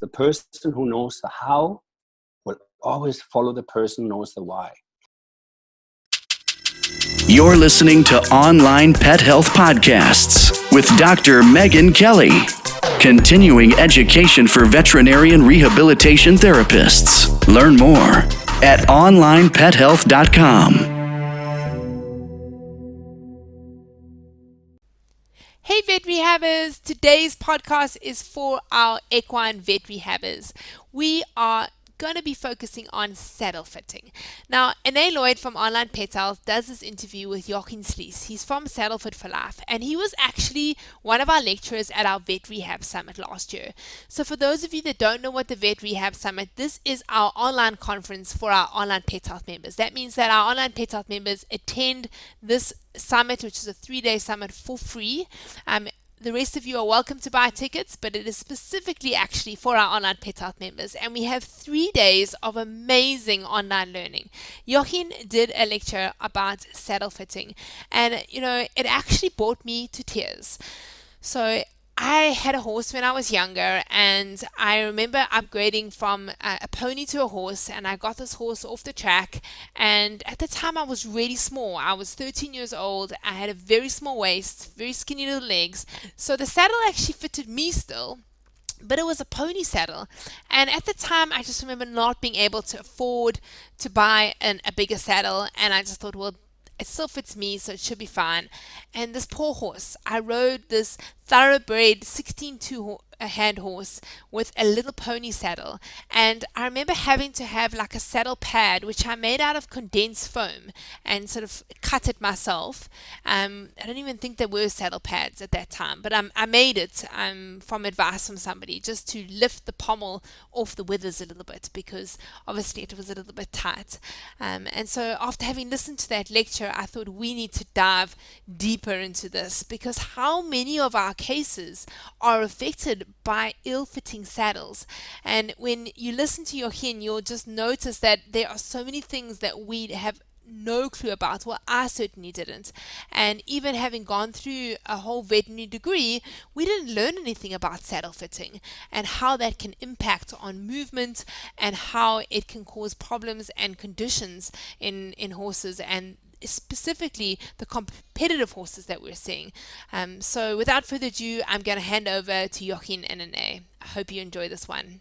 the person who knows the how will always follow the person who knows the why. You're listening to Online Pet Health Podcasts with Dr. Megan Kelly. Continuing education for veterinarian rehabilitation therapists. Learn more at onlinepethealth.com. Hey vet rehabbers, today's podcast is for our equine vet rehabbers. We are going to be focusing on saddle fitting. Now, Anae Lloyd from Online Pet Health does this interview with Jochen Schleese. He's from Saddle Fit for Life, and he was actually one of our lecturers at our Vet Rehab Summit last year. So for those of you that don't know what the Vet Rehab Summit, this is our online conference for our Online Pet Health members. That means that our Online Pet Health members attend this summit, which is a 3-day summit, for free. The rest of you are welcome to buy tickets, but it is specifically actually for our Online Pet Health members. And we have 3 days of amazing online learning. Jochen did a lecture about saddle fitting, and it actually brought me to tears. So I had a horse when I was younger, and I remember upgrading from a pony to a horse, and I got this horse off the track, and at the time I was really small. I was 13 years old. I had a very small waist, very skinny little legs, so the saddle actually fitted me still, but it was a pony saddle. And at the time I just remember not being able to afford to buy a bigger saddle, and I just thought, well, it still fits me, so it should be fine. And this poor horse, I rode this thoroughbred 16-2 hand horse with a little pony saddle, and I remember having to have like a saddle pad which I made out of condensed foam and sort of cut it myself. I don't even think there were saddle pads at that time, but I made it from advice from somebody, just to lift the pommel off the withers a little bit, because obviously it was a little bit tight. And so after having listened to that lecture, I thought we need to dive deeper into this, because how many of our cases are affected by ill-fitting saddles? And when you listen to Jochen, you'll just notice that there are so many things that we have no clue about. Well, I certainly didn't. And even having gone through a whole veterinary degree, we didn't learn anything about saddle fitting and how that can impact on movement and how it can cause problems and conditions in horses, and specifically the competitive horses that we're seeing. So without further ado, I'm going to hand over to Jochen and Anae. I hope you enjoy this one.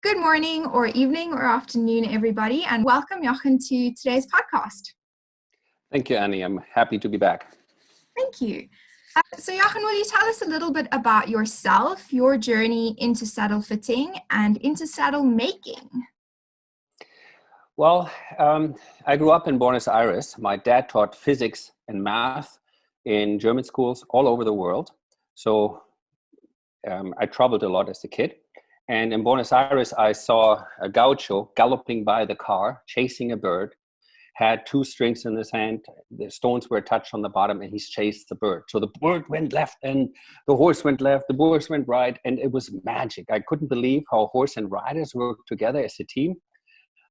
Good morning or evening or afternoon, everybody, and welcome, Jochen, to today's podcast. Thank you, Annie. I'm happy to be back. Thank you. So Jochen, will you tell us a little bit about yourself, your journey into saddle fitting and into saddle making? Well, I grew up in Buenos Aires. My dad taught physics and math in German schools all over the world. So I traveled a lot as a kid. And in Buenos Aires, I saw a gaucho galloping by the car, chasing a bird, had 2 strings in his hand. The stones were attached on the bottom, and he chased the bird. So the bird went left, and the horse went left, the horse went right, and it was magic. I couldn't believe how horse and riders worked together as a team.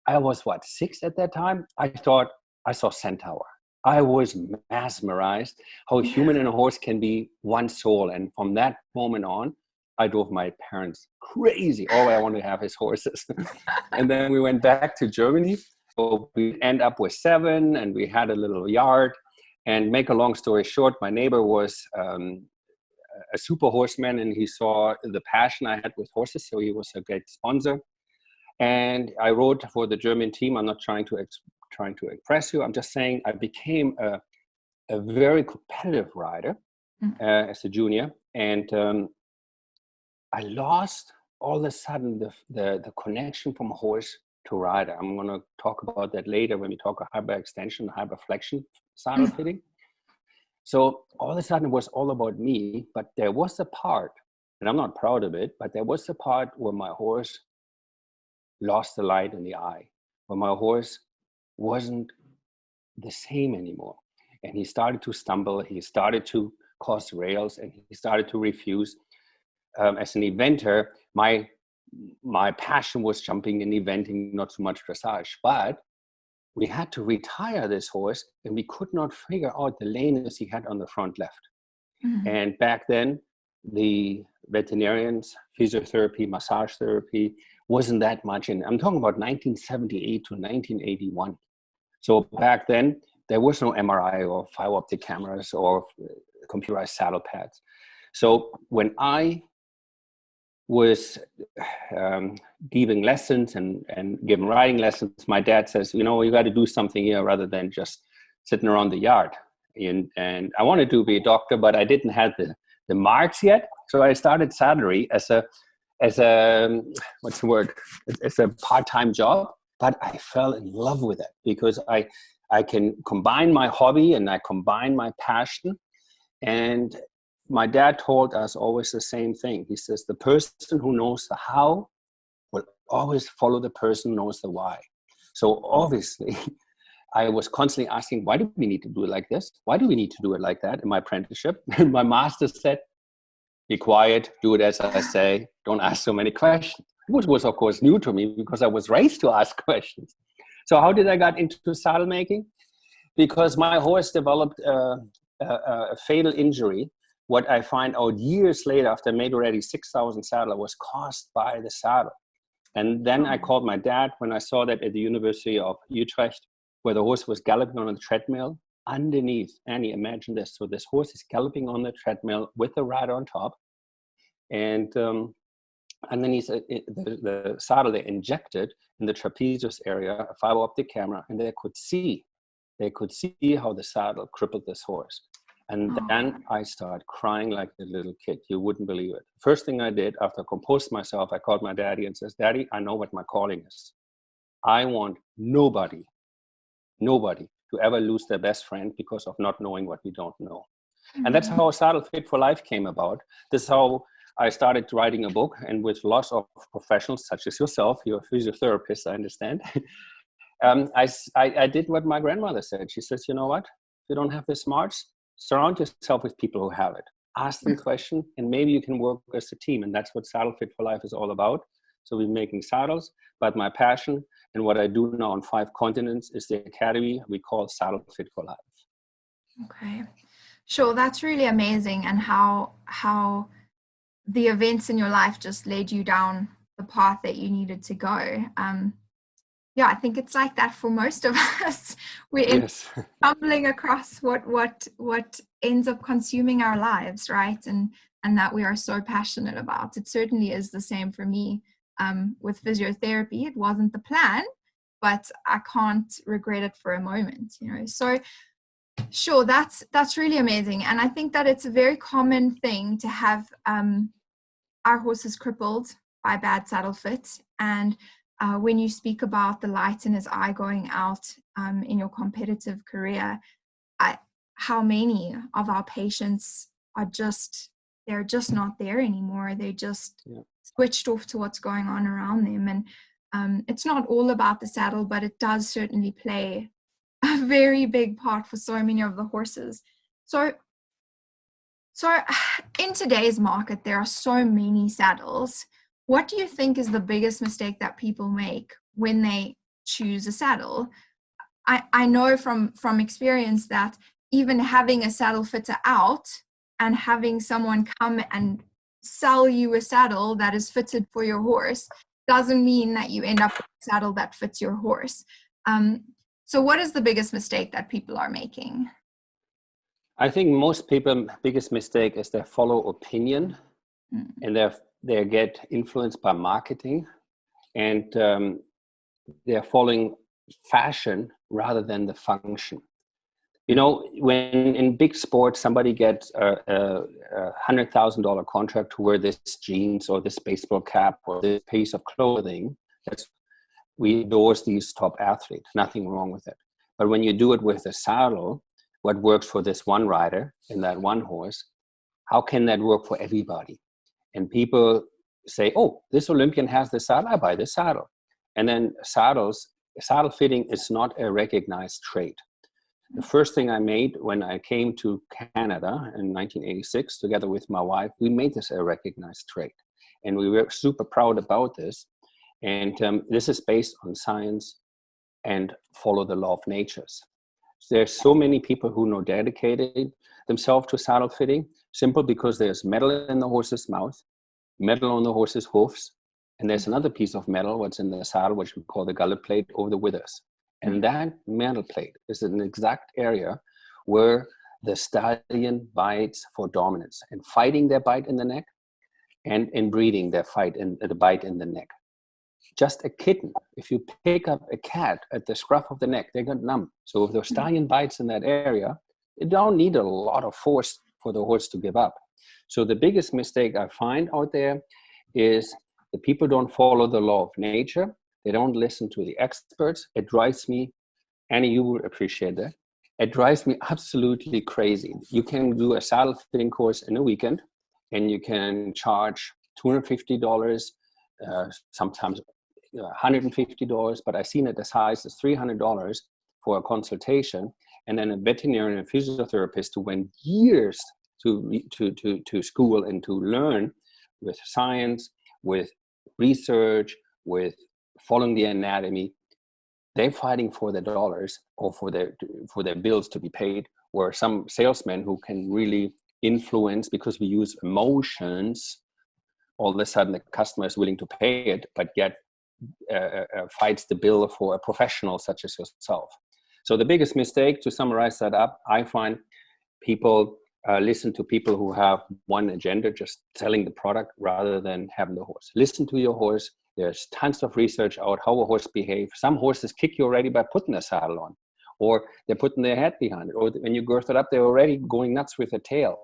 I was, 6 at that time? I thought I saw centaur. I was mesmerized how a human and a horse can be one soul. And from that moment on, I drove my parents crazy. All I wanted to have is horses. And then we went back to Germany. So we end up with 7, and we had a little yard. And make a long story short, my neighbor was a super horseman, and he saw the passion I had with horses. So he was a great sponsor. And I rode for the German team. I'm not trying to impress you. I'm just saying I became a very competitive rider as a junior. And I lost all of a sudden the connection from horse to rider. I'm going to talk about that later when we talk about hyperextension, hyperflexion saddle fitting. So all of a sudden it was all about me, but there was a part, and I'm not proud of it, but there was a part where my horse lost the light in the eye, where my horse wasn't the same anymore. And he started to stumble, he started to cause rails, and he started to refuse. As an eventer, my passion was jumping and eventing, not so much dressage. But we had to retire this horse, and we could not figure out the lameness he had on the front left. Mm-hmm. And back then, the veterinarians, physiotherapy, massage therapy wasn't that much in. I'm talking about 1978 to 1981. So back then, there was no MRI or fiber optic cameras or computerized saddle pads. So when I was giving lessons and giving riding lessons, my dad says, you know, you got to do something here rather than just sitting around the yard. And I wanted to be a doctor, but I didn't have the marks yet. So I started saddlery as a what's the word? It's a part-time job, but I fell in love with it because I can combine my hobby and I combine my passion. And my dad told us always the same thing. He says, the person who knows the how will always follow the person who knows the why. So obviously, I was constantly asking, why do we need to do it like this? Why do we need to do it like that in my apprenticeship? And my master said, be quiet, do it as I say, don't ask so many questions. Which was, of course, new to me because I was raised to ask questions. So how did I get into saddle making? Because my horse developed a fatal injury. What I find out years later, after I made already 6,000 saddle, was caused by the saddle. And then I called my dad when I saw that at the University of Utrecht, where the horse was galloping on a treadmill underneath. Annie, imagine this. So this horse is galloping on the treadmill with the rider on top. And then he said the saddle they injected in the trapezius area, a fiber optic camera, and they could see how the saddle crippled this horse. And then I started crying like a little kid. You wouldn't believe it. First thing I did after I composed myself, I called my daddy and says, Daddy, I know what my calling is. I want nobody to ever lose their best friend because of not knowing what we don't know. Mm-hmm. And that's how Saddle Fit for Life came about. This is how I started writing a book, and with lots of professionals such as yourself, you're a physiotherapist, I understand. I did what my grandmother said. She says, you know what? If you don't have the smarts, surround yourself with people who have it. Ask them questions, and maybe you can work as a team. And that's what Saddle Fit for Life is all about. So we're making saddles, but my passion and what I do now on 5 continents is the academy we call Saddle Fit for Life. Okay, sure. That's really amazing, and how the events in your life just led you down the path that you needed to go. Yeah, I think it's like that for most of us. We're stumbling across what ends up consuming our lives, right? And that we are so passionate about. It certainly is the same for me with physiotherapy. It wasn't the plan, but I can't regret it for a moment, you know. So sure, that's really amazing. And I think that it's a very common thing to have our horses crippled by bad saddle fit. And when you speak about the light in his eye going out in your competitive career, how many of our patients they're just not there anymore. They just switched off to what's going on around them. And it's not all about the saddle, but it does certainly play a very big part for so many of the horses. So in today's market, there are so many saddles. What do you think is the biggest mistake that people make when they choose a saddle? I know from experience that even having a saddle fitter out and having someone come and sell you a saddle that is fitted for your horse doesn't mean that you end up with a saddle that fits your horse. So what is the biggest mistake that people are making? I think most people's biggest mistake is they follow opinion and they get influenced by marketing, and they're following fashion rather than the function. You know, when in big sports, somebody gets a $100,000 contract to wear this jeans or this baseball cap or this piece of clothing, we endorse these top athletes, nothing wrong with it. But when you do it with a saddle, what works for this one rider and that one horse, how can that work for everybody? And people say, oh, this Olympian has this saddle, I buy this saddle. And then saddle fitting is not a recognized trade. The first thing I made when I came to Canada in 1986, together with my wife, we made this a recognized trade. And we were super proud about this. And this is based on science and follow the law of nature. There's so many people who dedicated themselves to saddle fitting, Simple, because there's metal in the horse's mouth, metal on the horse's hoofs, and there's another piece of metal, what's in the saddle, which we call the gullet plate over the withers. And that metal plate is an exact area where the stallion bites for dominance, and fighting their bite in the neck, and in breeding their fight in the bite in the neck. Just a kitten, if you pick up a cat at the scruff of the neck, they get numb. So if the stallion bites in that area, you don't need a lot of force for the horse to give up. So the biggest mistake I find out there is the people don't follow the law of nature. They don't listen to the experts. It drives me, Annie, you will appreciate that. It drives me absolutely crazy. You can do a saddle fitting course in a weekend, and you can charge $250, sometimes $150, but I've seen it as high as $300 for a consultation, and then a veterinarian and physiotherapist who went years to school and to learn with science, with research, with following the anatomy. They're fighting for their dollars or for their bills to be paid, where some salesmen who can really influence, because we use emotions, all of a sudden the customer is willing to pay it, but yet fights the bill for a professional such as yourself. So the biggest mistake, to summarize that up, I find people listen to people who have one agenda, just selling the product rather than having the horse. Listen to your horse. There's tons of research out how a horse behaves. Some horses kick you already by putting a saddle on, or they're putting their head behind it, or when you girth it up, they're already going nuts with the tail.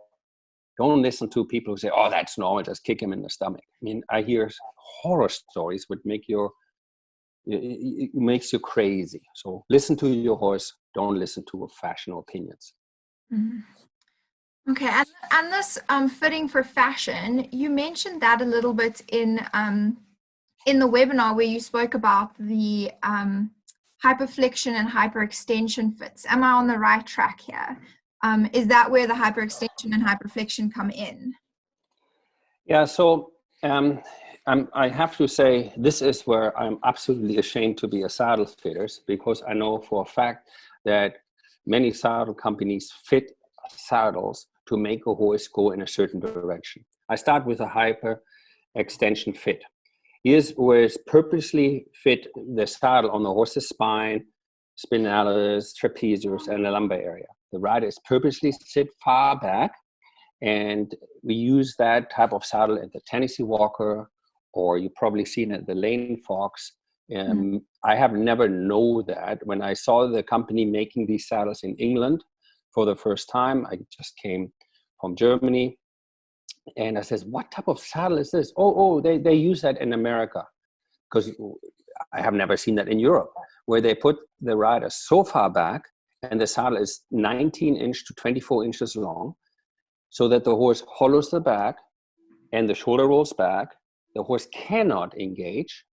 Don't listen to people who say, oh, that's normal, just kick him in the stomach. I mean, I hear horror stories which it makes you crazy. So listen to your horse, don't listen to fashion opinions. Mm-hmm. Okay, and this fitting for fashion, you mentioned that a little bit in the webinar where you spoke about the hyperflexion and hyperextension fits. Am I on the right track here? Is that where the hyperextension and hyperflexion come in? Yeah, so I have to say, this is where I'm absolutely ashamed to be a saddle fitter, because I know for a fact that many saddle companies fit saddles to make a horse go in a certain direction. I start with a hyper extension fit. Here's where it's purposely fit the saddle on the horse's spine, spinalis, trapezius, and the lumbar area. The rider is purposely sit far back, and we use that type of saddle at the Tennessee Walker, or you've probably seen it at the Lane Fox. I have never known that. When I saw the company making these saddles in England for the first time, I just came from Germany, and I says, what type of saddle is this? They use that in America, because I have never seen that in Europe, where they put the rider so far back, and the saddle is 19 inch to 24 inches long, so that the horse hollows the back and the shoulder rolls back. The horse cannot engage,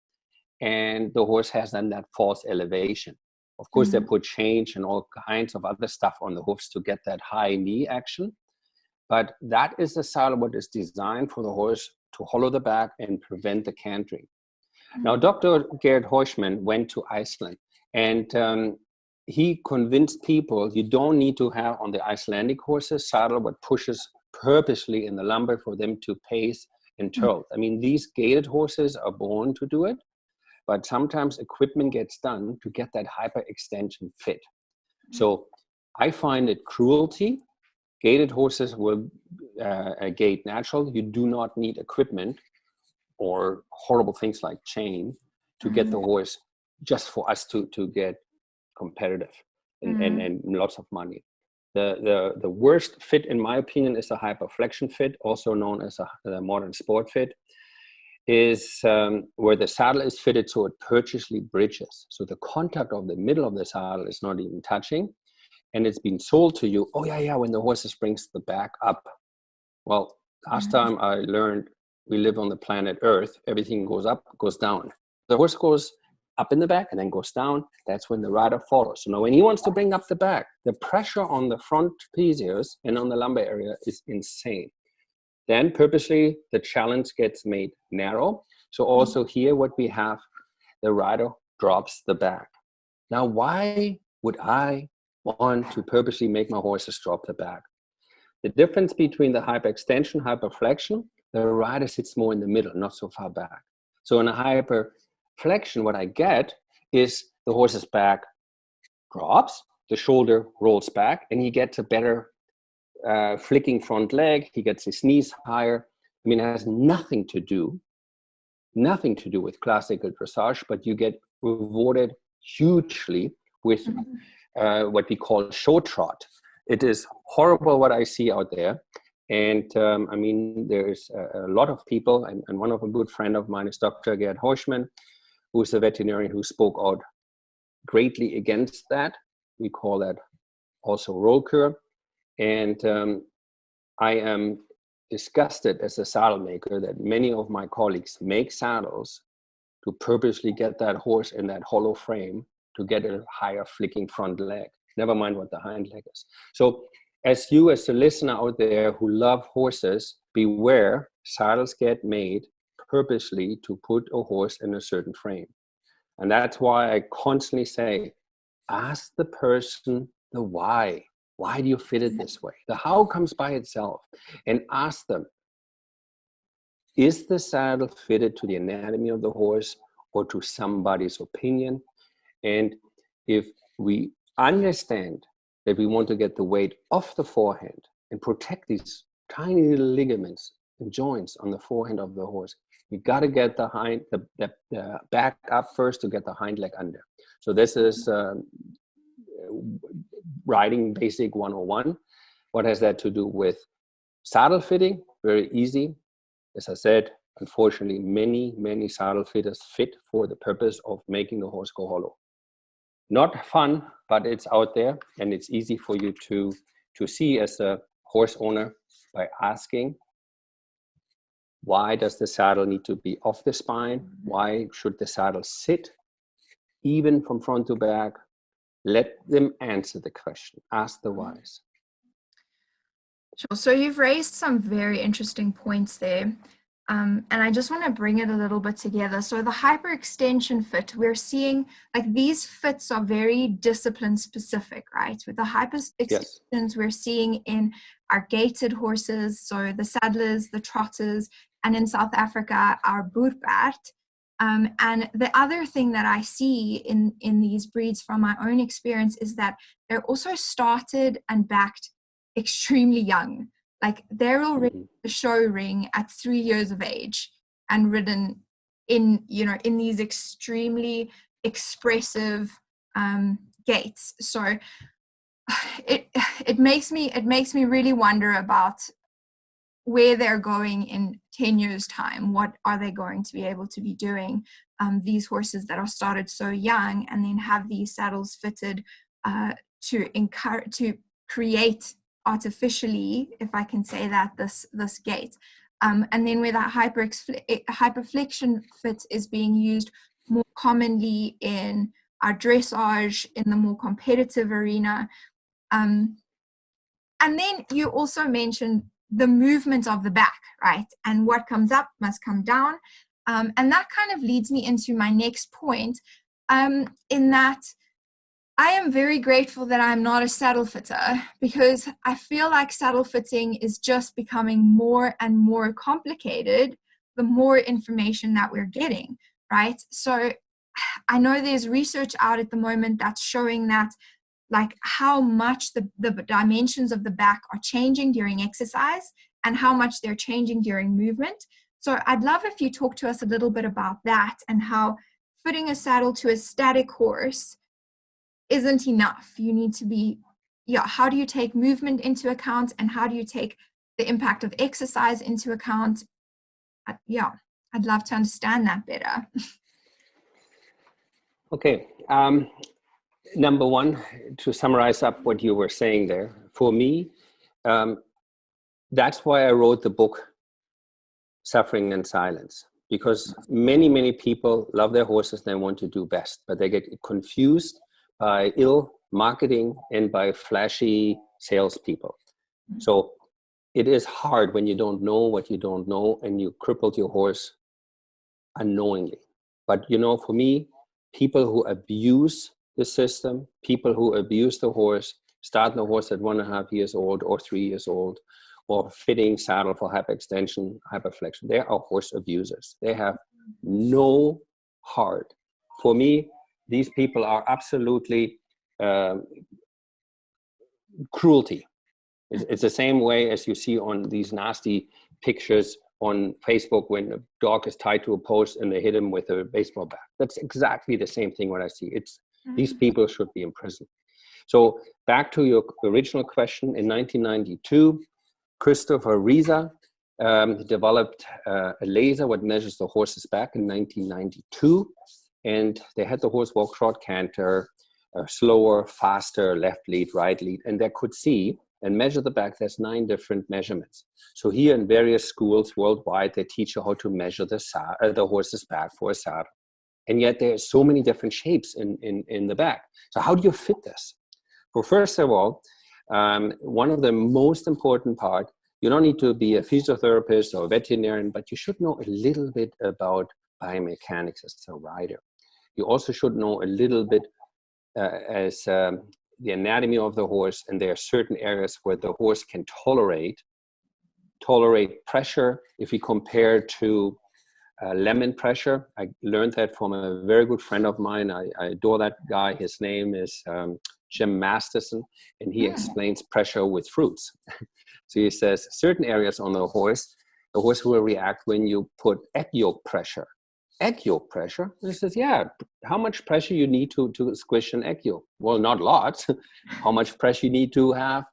and the horse has then that false elevation. Of course, they put change and all kinds of other stuff on the hoofs to get that high knee action. But that is the saddle what is designed for the horse to hollow the back and prevent the cantering. Now, Dr. Gerd Heuschmann went to Iceland, and he convinced people you don't need to have on the Icelandic horses saddle what pushes purposely in the lumbar for them to pace and tilt. I mean, these gaited horses are born to do it, but sometimes equipment gets done to get that hyperextension fit. So I find it cruelty. Gaited horses will gait natural. You do not need equipment or horrible things like chain to get the horse, just for us to get competitive and lots of money. The worst fit, in my opinion, is a hyperflexion fit, also known as a modern sport fit, is where the saddle is fitted so it purposely bridges. So the contact of the middle of the saddle is not even touching. And it's been sold to you, when the horse brings the back up. Well, last time I learned we live on the planet Earth, everything goes up, goes down. The horse goes up in the back and then goes down. That's when the rider follows. So now when he wants to bring up the back, the pressure on the front trapezius and on the lumbar area is insane. Then purposely the challenge gets made narrow. So also here what we have, the rider drops the back. Now, why would I want to purposely make my horses drop the back? The difference between the hyperextension, hyperflexion, the rider sits more in the middle, not so far back. So in a hyperflexion, what I get is the horse's back drops, the shoulder rolls back, and he gets a better flicking front leg. He gets his knees higher. I mean, it has nothing to do with classical dressage, but you get rewarded hugely with what we call show trot. It is horrible what I see out there. And I mean, there's a lot of people, and one of a good friend of mine is Dr. Gerd Horschmann, who's a veterinarian who spoke out greatly against that. We call that also roll cure. And I am disgusted as a saddle maker that many of my colleagues make saddles to purposely get that horse in that hollow frame to get a higher flicking front leg, never mind what the hind leg is. So as you, as a listener out there who love horses, beware, saddles get made purposely to put a horse in a certain frame. And that's why I constantly say, ask the person the why. Why do you fit it this way? The how comes by itself. And ask them, is the saddle fitted to the anatomy of the horse or to somebody's opinion? And if we understand that we want to get the weight off the forehand and protect these tiny little ligaments and joints on the forehand of the horse, you got to get the back up first to get the hind leg under. So this is riding basic 101. What has that to do with saddle fitting? Very easy. As I said, unfortunately, many saddle fitters fit for the purpose of making the horse go hollow. Not fun, but it's out there, and it's easy for you to see as a horse owner by asking, why does the saddle need to be off the spine? Why should the saddle sit even from front to back? Let them answer the question. Ask the whys. Sure. So you've raised some very interesting points there. And I just want to bring it a little bit together. So the hyperextension fit, we're seeing like these fits are very discipline specific, right? With the hyperextensions, yes, we're seeing in our gaited horses, so the saddlers, the trotters, and in South Africa, our boerpaard. And the other thing that I see in these breeds from my own experience is that they're also started and backed extremely young. Like they're already in the show ring at 3 years of age and ridden in these extremely expressive gaits. So it makes me really wonder about where they're going in 10 years time. What are they going to be able to be doing? These horses that are started so young and then have these saddles fitted to create artificially, if I can say that, this gait. And then where that hyperflexion fit is being used more commonly in our dressage, in the more competitive arena. And then you also mentioned the movement of the back, right? And what comes up must come down. And that kind of leads me into my next point, in that I am very grateful that I'm not a saddle fitter, because I feel like saddle fitting is just becoming more and more complicated the more information that we're getting, right? So I know there's research out at the moment that's showing that like how much the dimensions of the back are changing during exercise and how much they're changing during movement. So I'd love if you talk to us a little bit about that and how fitting a saddle to a static horse isn't enough. You need to be, how do you take movement into account and how do you take the impact of exercise into account? I'd love to understand that better. Okay. Number one, to summarize up what you were saying there, for me, that's why I wrote the book, Suffering and Silence, because many people love their horses and they want to do best, but they get confused by ill marketing and by flashy salespeople. So it is hard when you don't know what you don't know and you crippled your horse unknowingly. But for me, people who abuse the system, people who abuse the horse starting the horse at 1.5 years old or 3 years old, or fitting saddle for hyperextension, hyperflexion. They are horse abusers. They have no heart. For me, these people are absolutely cruelty. It's the same way as you see on these nasty pictures on Facebook when a dog is tied to a post and they hit him with a baseball bat. That's exactly the same thing what I see. These people should be in prison. So back to your original question, in 1992, Christopher Reza developed a laser that measures the horse's back in 1992. And they had the horse walk short canter, slower, faster, left lead, right lead, and they could see and measure the back. There's 9 different measurements. So here in various schools worldwide, they teach you how to measure the horse's back for a saddle. And yet there's so many different shapes in the back. So how do you fit this? Well, first of all, one of the most important part, you don't need to be a physiotherapist or a veterinarian, but you should know a little bit about biomechanics as a rider. You also should know a little bit as the anatomy of the horse, and there are certain areas where the horse can tolerate pressure. If we compare to lemon pressure, I learned that from a very good friend of mine. I adore that guy. His name is Jim Masterson, and he explains pressure with fruits. So he says certain areas on the horse will react when you put egg yolk pressure. Egg yolk pressure? He says, yeah, how much pressure you need to squish an egg yolk? Well, not lots. How much pressure you need to have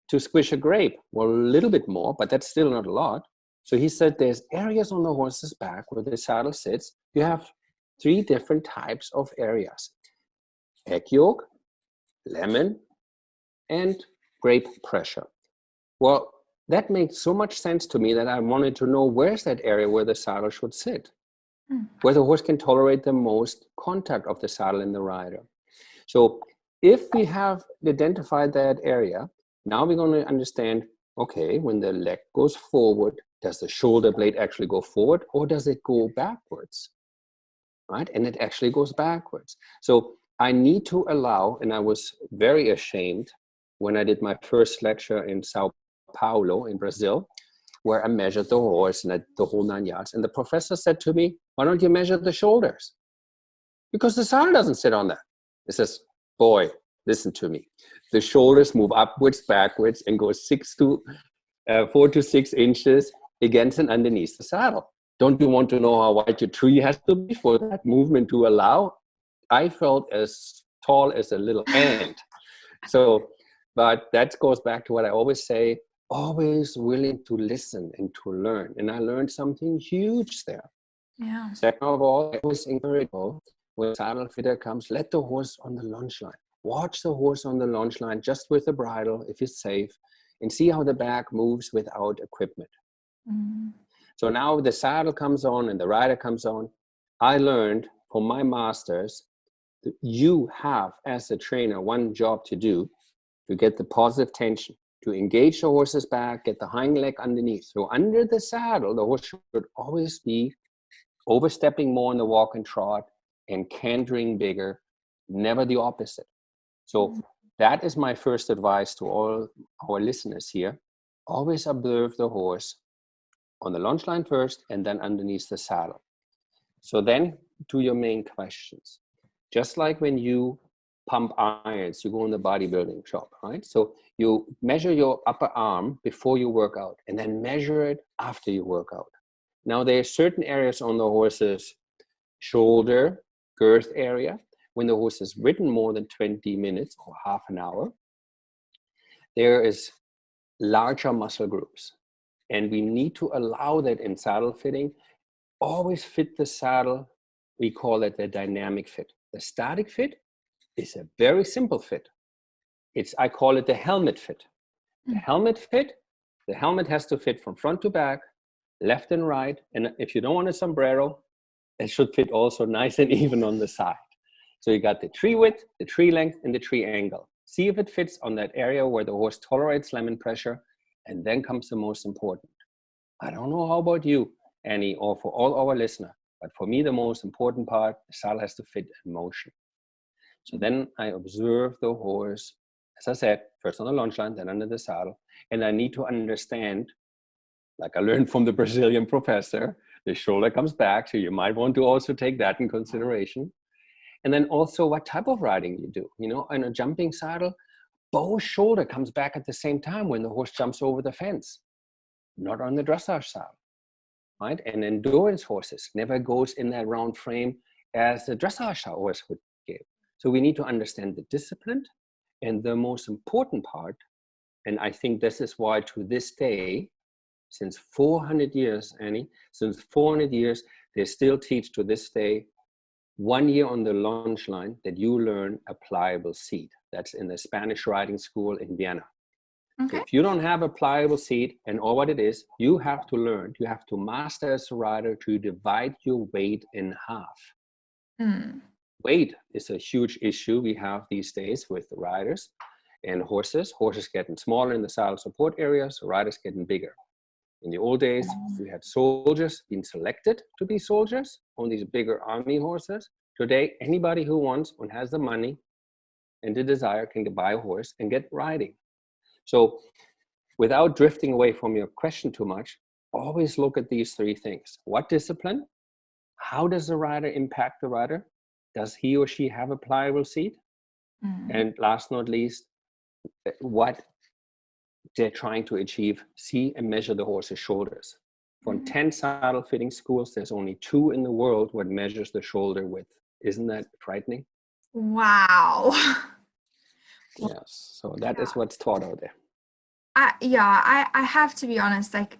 to squish a grape? Well, a little bit more, but that's still not a lot. So he said there's areas on the horse's back where the saddle sits. You have 3 different types of areas: egg yolk, lemon, and grape pressure. Well, that makes so much sense to me that I wanted to know where's that area where the saddle should sit, where the horse can tolerate the most contact of the saddle and the rider. So if we have identified that area, now we're going to understand, okay, when the leg goes forward, does the shoulder blade actually go forward or does it go backwards? Right? And it actually goes backwards. So I need to allow, and I was very ashamed when I did my first lecture in Sao Paulo in Brazil, where I measured the horse and the whole 9 yards. And the professor said to me, why don't you measure the shoulders? Because the saddle doesn't sit on that. He says, boy, listen to me. The shoulders move upwards, backwards, and go 4 to 6 inches against and underneath the saddle. Don't you want to know how wide your tree has to be for that movement to allow? I felt as tall as a little ant. So, but that goes back to what I always say, always willing to listen and to learn. And I learned something huge there. Yeah. Second of all, I always encourage people, when a saddle fitter comes, let the horse on the launch line. Watch the horse on the launch line just with the bridle, if it's safe, and see how the back moves without equipment. So now the saddle comes on and the rider comes on. I learned from my masters that you have, as a trainer, one job to do to get the positive tension, to engage the horse's back, get the hind leg underneath. So under the saddle, the horse should always be overstepping more in the walk and trot and cantering bigger, never the opposite. So that is my first advice to all our listeners here. Always observe the horse on the launch line first and then underneath the saddle. So then to your main questions. Just like when you pump irons, you go in the bodybuilding shop, right? So you measure your upper arm before you work out and then measure it after you work out. Now there are certain areas on the horse's shoulder, girth area, when the horse has ridden more than 20 minutes or half an hour, there is larger muscle groups. And we need to allow that in saddle fitting. Always fit the saddle. We call it the dynamic fit. The static fit is a very simple fit. I call it the helmet fit. The helmet fit, the helmet has to fit from front to back, left and right. And if you don't want a sombrero, it should fit also nice and even on the side. So you got the tree width, the tree length, and the tree angle. See if it fits on that area where the horse tolerates lemon pressure. And then comes the most important. I don't know how about you, Annie, or for all our listeners, but for me, the most important part, the saddle has to fit in motion. So then I observe the horse as I said, first on the lunge line, then under the saddle. And I need to understand, like I learned from the Brazilian professor, the shoulder comes back. So you might want to also take that in consideration. And then also what type of riding you do. You know, in a jumping saddle, both shoulder comes back at the same time when the horse jumps over the fence, not on the dressage saddle, right? And endurance horses never goes in that round frame as the dressage horse would give. So we need to understand the discipline. And the most important part, and I think this is why to this day, since 400 years, Annie, since 400 years, they still teach to this day 1 year on the lunge line that you learn a pliable seat. That's in the Spanish riding school in Vienna. Okay. So if you don't have a pliable seat and all what it is, you have to learn, you have to master as a rider to divide your weight in half. Weight is a huge issue we have these days with the riders and horses. Horses getting smaller in the saddle support areas, riders getting bigger. In the old days, we had soldiers being selected to be soldiers on these bigger army horses. Today, anybody who wants and has the money and the desire can buy a horse and get riding. So without drifting away from your question too much, always look at these three things. What discipline? How does the rider impact the rider? Does he or she have a pliable seat? And last not least, what they're trying to achieve, see and measure the horse's shoulders. From 10 saddle fitting schools, there's only 2 in the world what measures the shoulder width. Isn't that frightening? Wow. Yes, so that is what's taught out there. I have to be honest, like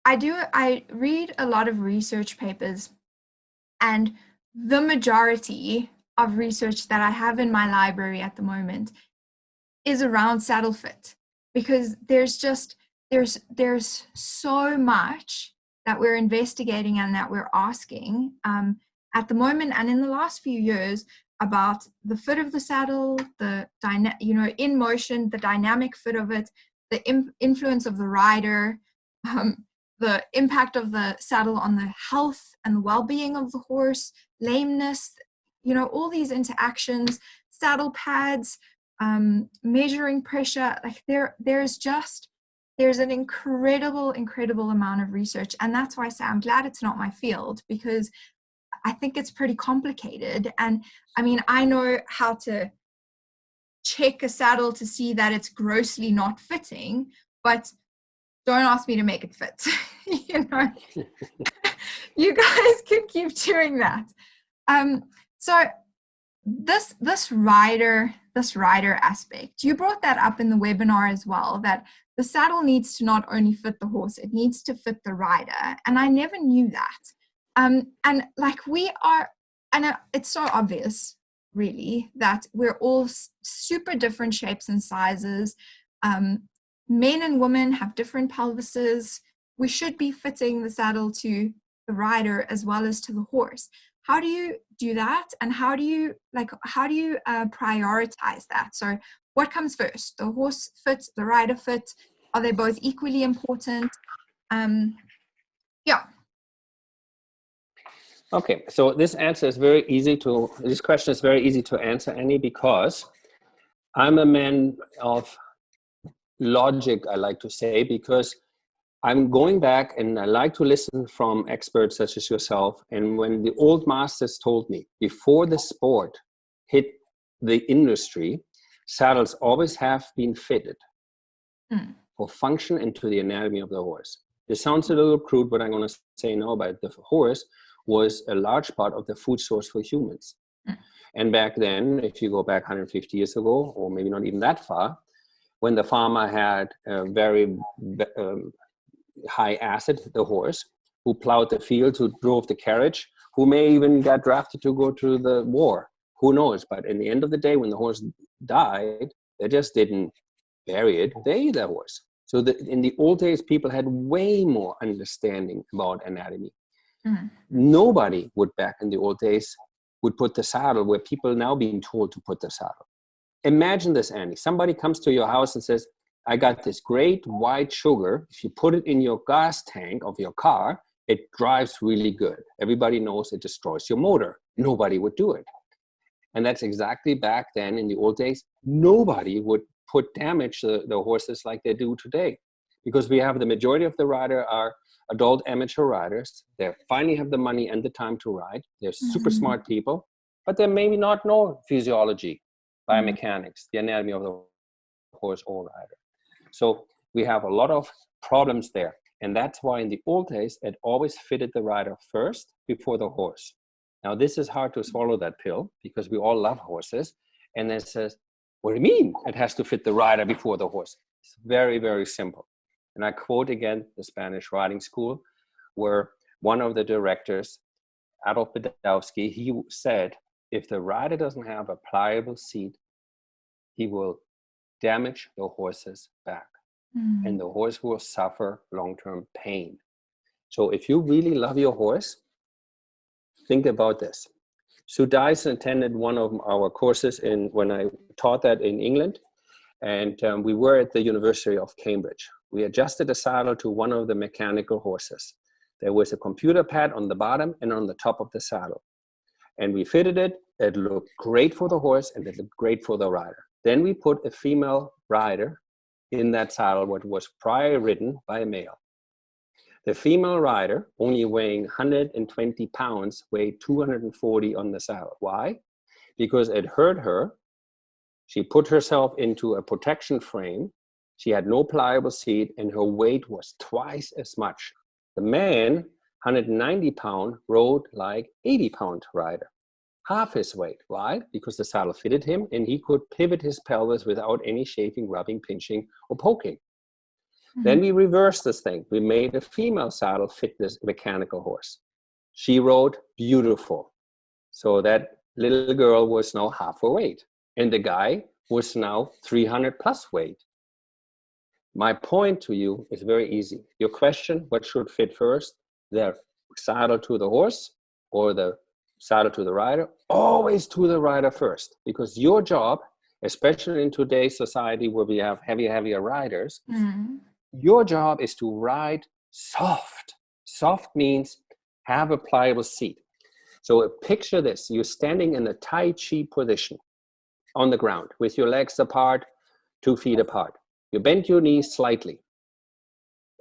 I read a lot of research papers, and the majority of research that I have in my library at the moment is around saddle fit, because there's so much that we're investigating and that we're asking at the moment and in the last few years about the fit of the saddle, in motion, the dynamic fit of it, the influence of the rider, the impact of the saddle on the health and the well-being of the horse, lameness, all these interactions, saddle pads, measuring pressure. Like there's an incredible amount of research. And that's why I say I'm glad it's not my field, because I think it's pretty complicated. And I mean, I know how to check a saddle to see that it's grossly not fitting, but don't ask me to make it fit. You guys can keep doing that. So this rider aspect, you brought that up in the webinar as well, that the saddle needs to not only fit the horse, it needs to fit the rider. And I never knew that. And like it's so obvious, really, that we're all super different shapes and sizes. Men and women have different pelvises. We should be fitting the saddle to the rider as well as to the horse. How do you do that? And how do you prioritize that? So what comes first? The horse fit, the rider fit? Are they both equally important? Okay, so this question is very easy to answer, Annie, because I'm a man of logic, I like to say, because I'm going back and I like to listen from experts such as yourself. And when the old masters told me, before the sport hit the industry, saddles always have been fitted for function and to the anatomy of the horse. This sounds a little crude, but I'm going to say no, but the horse was a large part of the food source for humans. And back then, if you go back 150 years ago, or maybe not even that far, when the farmer had a very high asset, the horse, who plowed the fields, who drove the carriage, who may even got drafted to go to the war. Who knows? But in the end of the day, when the horse died, they just didn't bury it. They ate the horse. So in the old days, people had way more understanding about anatomy. Nobody would, back in the old days, would put the saddle where people now being told to put the saddle. Imagine this, Annie. Somebody comes to your house and says, I got this great white sugar. If you put it in your gas tank of your car, it drives really good. Everybody knows it destroys your motor. Nobody would do it. And that's exactly back then in the old days, nobody would put damage the horses like they do today. Because we have the majority of the rider are adult amateur riders. They finally have the money and the time to ride. They're super smart people, but they maybe not know physiology, biomechanics, the anatomy of the horse or rider. So we have a lot of problems there. And that's why in the old days, it always fitted the rider first before the horse. Now, this is hard to swallow, that pill, because we all love horses. And then it says, what do you mean it has to fit the rider before the horse? It's very, very simple. And I quote again the Spanish riding school, where one of the directors, Adolf Badowski, he said, if the rider doesn't have a pliable seat, he will damage the horse's back. And the horse will suffer long-term pain. So if you really love your horse, think about this. Sue Dyson attended one of our courses when I taught that in England. And we were at the University of Cambridge. We adjusted a saddle to one of the mechanical horses. There was a computer pad on the bottom and on the top of the saddle. And we fitted it. It looked great for the horse and it looked great for the rider. Then we put a female rider in that saddle, what was prior ridden by a male. The female rider, only weighing 120 pounds, weighed 240 on the saddle. Why? Because it hurt her. She put herself into a protection frame. She had no pliable seat, and her weight was twice as much. The man, 190 pound, rode like 80 pound rider, half his weight. Why? Because the saddle fitted him, and he could pivot his pelvis without any chafing, rubbing, pinching, or poking. Then we reversed this thing. We made a female saddle fit this mechanical horse. She rode beautiful. So that little girl was now half her weight. And the guy was now 300 plus weight. My point to you is very easy. Your question, what should fit first? The saddle to the horse or the saddle to the rider? Always to the rider first. Because your job, especially in today's society where we have heavier riders, your job is to ride soft. Soft means have a pliable seat. So picture this. You're standing in a Tai Chi position on the ground with your legs apart, 2 feet apart. You bend your knees slightly.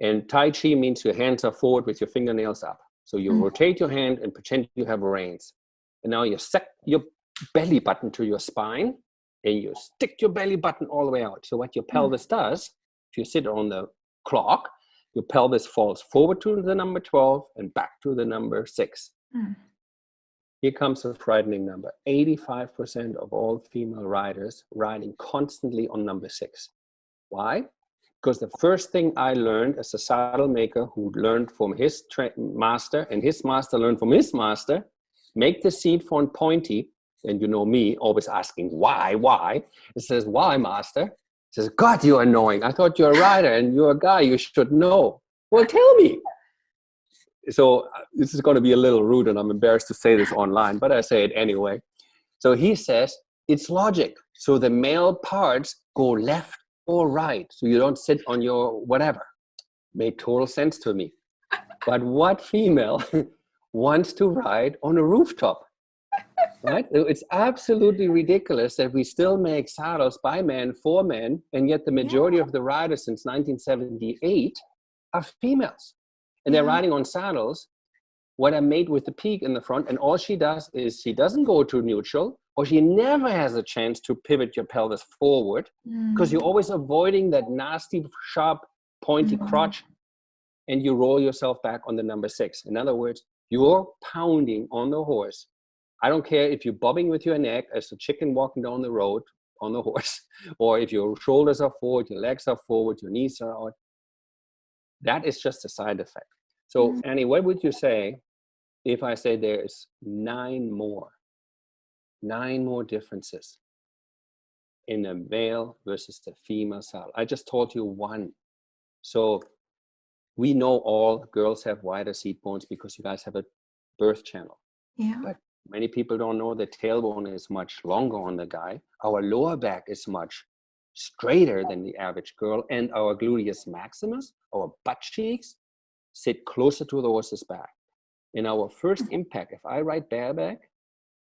And Tai Chi means your hands are forward with your fingernails up. So you rotate your hand and pretend you have reins. And now you set your belly button to your spine and you stick your belly button all the way out. So what your pelvis does, if you sit on the clock, your pelvis falls forward to the number 12 and back to the number 6. Here comes a frightening number. 85% of all female riders riding constantly on number 6. Why? Because the first thing I learned as a saddle maker who learned from his master and his master learned from his master, make the seat front pointy. And you know me, always asking why? It says, why, master? It says, God, you're annoying. I thought you're a rider and you're a guy. You should know. Well, tell me. So this is going to be a little rude and I'm embarrassed to say this online, but I say it anyway. So he says, it's logic. So the male parts go left or right. So you don't sit on your whatever. Made total sense to me. But what female wants to ride on a rooftop? Right? It's absolutely ridiculous that we still make saddles by men for men, and yet the majority of the riders since 1978 are females. And they're riding on saddles what are made with the peak in the front, and all she does is she doesn't go to neutral, or she never has a chance to pivot your pelvis forward, because you're always avoiding that nasty, sharp, pointy crotch, and you roll yourself back on the number 6. In other words, you're pounding on the horse. I don't care if you're bobbing with your neck as a chicken walking down the road on the horse, or if your shoulders are forward, your legs are forward, your knees are out. That is just a side effect. So Annie, what would you say if I say there's 9 more differences in a male versus the female saddle? I just told you one. So we know all girls have wider seat bones because you guys have a birth channel. Yeah. But many people don't know the tailbone is much longer on the guy. Our lower back is much straighter than the average girl, and our gluteus maximus, our butt cheeks, sit closer to the horse's back. In our first impact, if I ride bareback,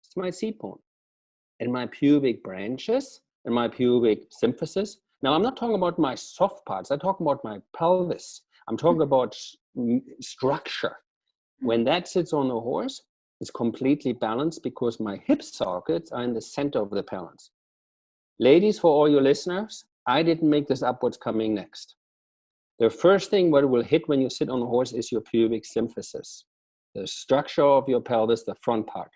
it's my seat bone. and my pubic branches and my pubic symphysis. Now, I'm not talking about my soft parts. I'm talking about my pelvis. I'm talking about structure. When that sits on the horse, it's completely balanced because my hip sockets are in the center of the balance. Ladies, for all your listeners, I didn't make this up what's coming next. The first thing what will hit when you sit on a horse is your pubic symphysis, the structure of your pelvis, the front part.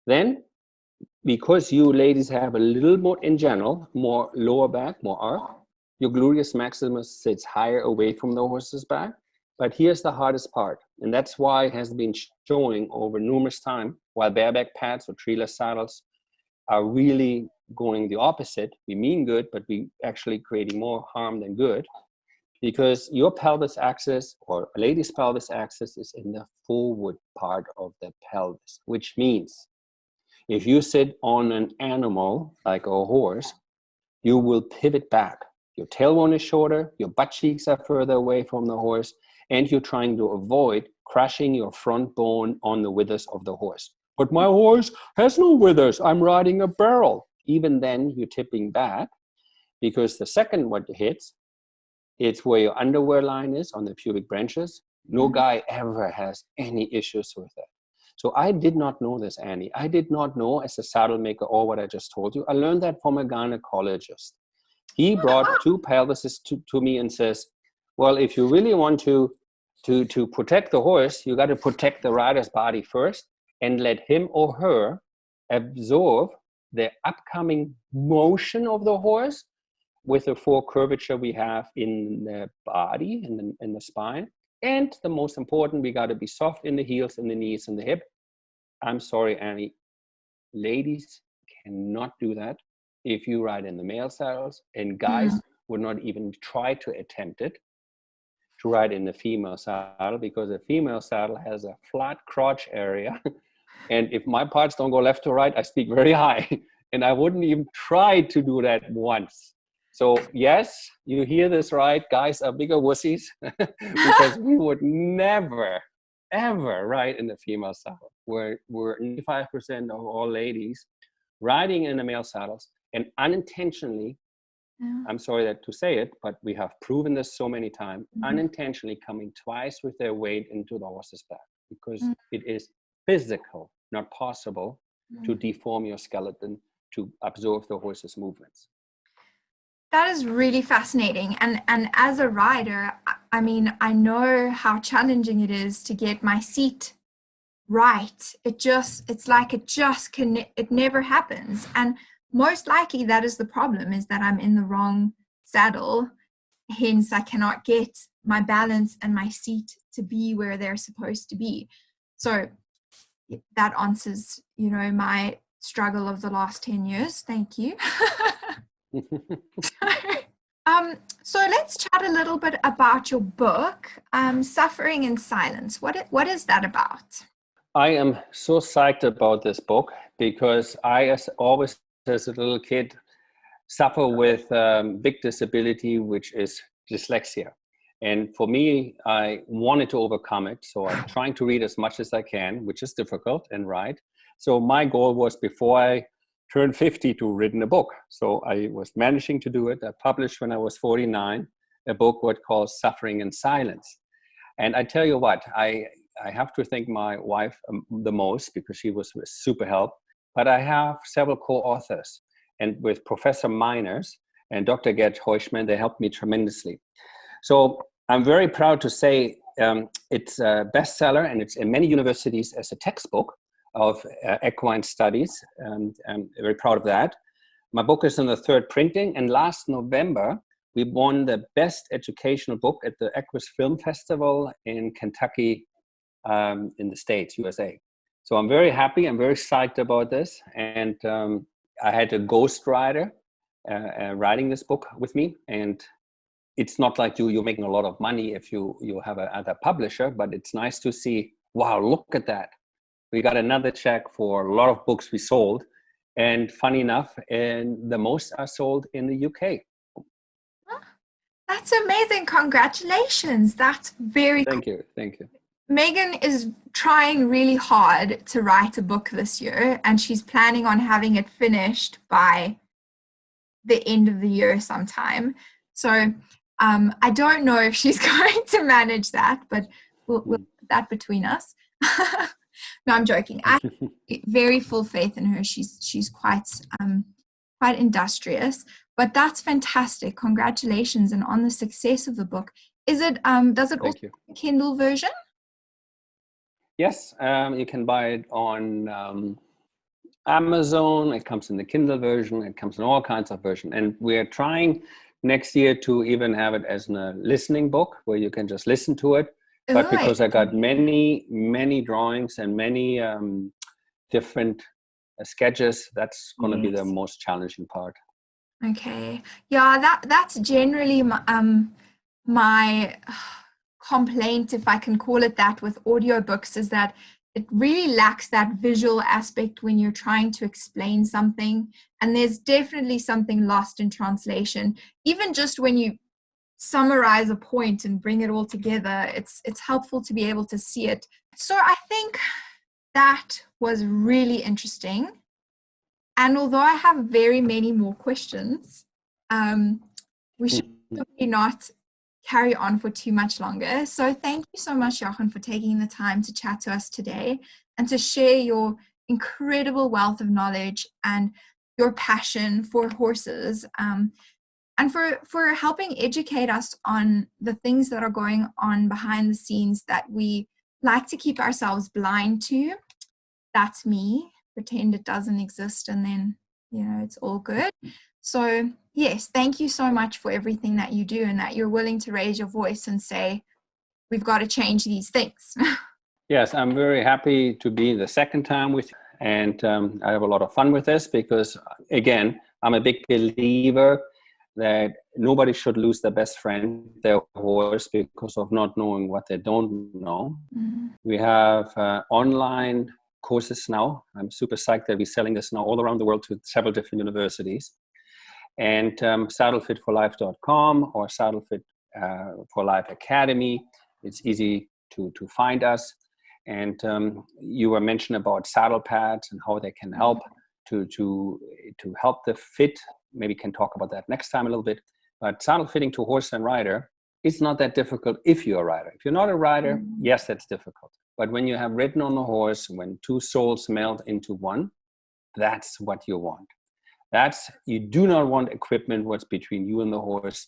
Then, because you ladies have a little more, in general, more lower back, more arc, your gluteus maximus sits higher away from the horse's back. But here's the hardest part, and that's why it has been showing over numerous times, while bareback pads or treeless saddles are really going the opposite. We mean good, but we actually creating more harm than good, because your pelvis axis or a lady's pelvis axis is in the forward part of the pelvis, which means if you sit on an animal like a horse, you will pivot back. Your tailbone is shorter, your butt cheeks are further away from the horse, and you're trying to avoid crushing your front bone on the withers of the horse. But my horse has no withers. I'm riding a barrel. Even then, you're tipping back, because the second what hits, it's where your underwear line is on the pubic branches. No guy ever has any issues with that. So I did not know this, Annie. I did not know as a saddle maker all what I just told you. I learned that from a gynecologist. He brought two pelvises to me and says, well, if you really want to protect the horse, you got to protect the rider's body first and let him or her absorb the upcoming motion of the horse with the full curvature we have in the body, in the spine. And the most important, we got to be soft in the heels, in the knees, and the hip. I'm sorry, Annie. Ladies cannot do that if you ride in the male saddles, and guys would not even try to attempt it to ride in the female saddle, because a female saddle has a flat crotch area. And if my parts don't go left to right, I speak very high. And I wouldn't even try to do that once. So yes, you hear this right. Guys are bigger wussies because we would never, ever ride in the female saddle. We're 95% of all ladies riding in the male saddles, and unintentionally, I'm sorry to say it, but we have proven this so many times, unintentionally coming twice with their weight into the horse's back, because it is physical, not possible to deform your skeleton to absorb the horse's movements. That is really fascinating. And as a rider, I mean, I know how challenging it is to get my seat right. It never happens. And most likely that is the problem, is that I'm in the wrong saddle. Hence, I cannot get my balance and my seat to be where they're supposed to be. So that answers, my struggle of the last 10 years. Thank you. So let's chat a little bit about your book, Suffering in Silence. What is that about? I am so psyched about this book because I, as a little kid, suffer with big disability, which is dyslexia. And for me, I wanted to overcome it. So I'm trying to read as much as I can, which is difficult, and write. So my goal was, before I turned 50, to written a book. So I was managing to do it. I published when I was 49, a book what called Suffering in Silence. And I tell you what, I have to thank my wife the most, because she was super help. But I have several co-authors, and with Professor Miners and Dr. Gerd Heuschmann, they helped me tremendously. So I'm very proud to say it's a bestseller, and it's in many universities as a textbook of equine studies. And I'm very proud of that. My book is in the third printing, and last November, we won the best educational book at the Equus Film Festival in Kentucky, in the States, USA. So I'm very happy. I'm very psyched about this. And I had a ghostwriter writing this book with me. And it's not like you're making a lot of money if you have another publisher, but it's nice to see, wow, look at that. We got another check for a lot of books we sold. And funny enough, and the most are sold in the UK. That's amazing. Congratulations. That's very Thank you. Megan is trying really hard to write a book this year, and she's planning on having it finished by the end of the year sometime. So I don't know if she's going to manage that, but we'll put that between us. No, I'm joking. I have very full faith in her. She's quite industrious, but that's fantastic. Congratulations and on the success of the book. Is it does it also have a Kindle version? Yes, you can buy it on Amazon. It comes in the Kindle version. It comes in all kinds of versions. And we're trying next year to even have it as a listening book where you can just listen to it. But because I got many drawings and many different sketches, that's going to be the most challenging part. Okay. Yeah, that's generally my complaint, if I can call it that, with audiobooks, is that it really lacks that visual aspect when you're trying to explain something. And there's definitely something lost in translation. Even just when you summarize a point and bring it all together, it's helpful to be able to see it. So I think that was really interesting. And although I have very many more questions, we should probably not carry on for too much longer. So thank you so much, Jochen, for taking the time to chat to us today and to share your incredible wealth of knowledge and your passion for horses, and for helping educate us on the things that are going on behind the scenes that we like to keep ourselves blind to. That's me. Pretend it doesn't exist, and then, it's all good. So yes, thank you so much for everything that you do and that you're willing to raise your voice and say, we've got to change these things. Yes, I'm very happy to be the second time with you. And I have a lot of fun with this because, again, I'm a big believer that nobody should lose their best friend, their horse, because of not knowing what they don't know. Mm-hmm. We have online courses now. I'm super psyched that we're selling this now all around the world to several different universities. And saddlefitforlife.com or Saddlefit for Life Academy. It's easy to find us. And you were mentioning about saddle pads and how they can help to help the fit. Maybe can talk about that next time a little bit. But saddle fitting to horse and rider, it's not that difficult if you're a rider. If you're not a rider, yes, that's difficult. But when you have ridden on the horse, when two souls melt into one, that's what you want. You do not want equipment what's between you and the horse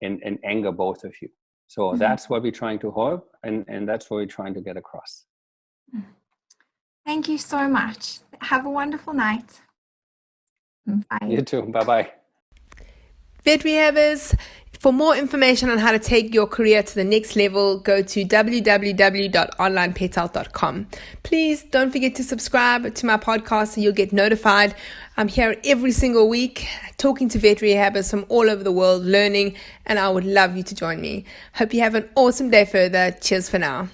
and anger both of you. So that's what we're trying to hope, and that's what we're trying to get across. Thank you so much. Have a wonderful night. Bye. You too. Bye-bye. Vet Rehabbers, for more information on how to take your career to the next level, go to www.onlinepethealth.com. Please don't forget to subscribe to my podcast so you'll get notified. I'm here every single week talking to vet rehabbers from all over the world, learning, and I would love you to join me. Hope you have an awesome day further. Cheers for now.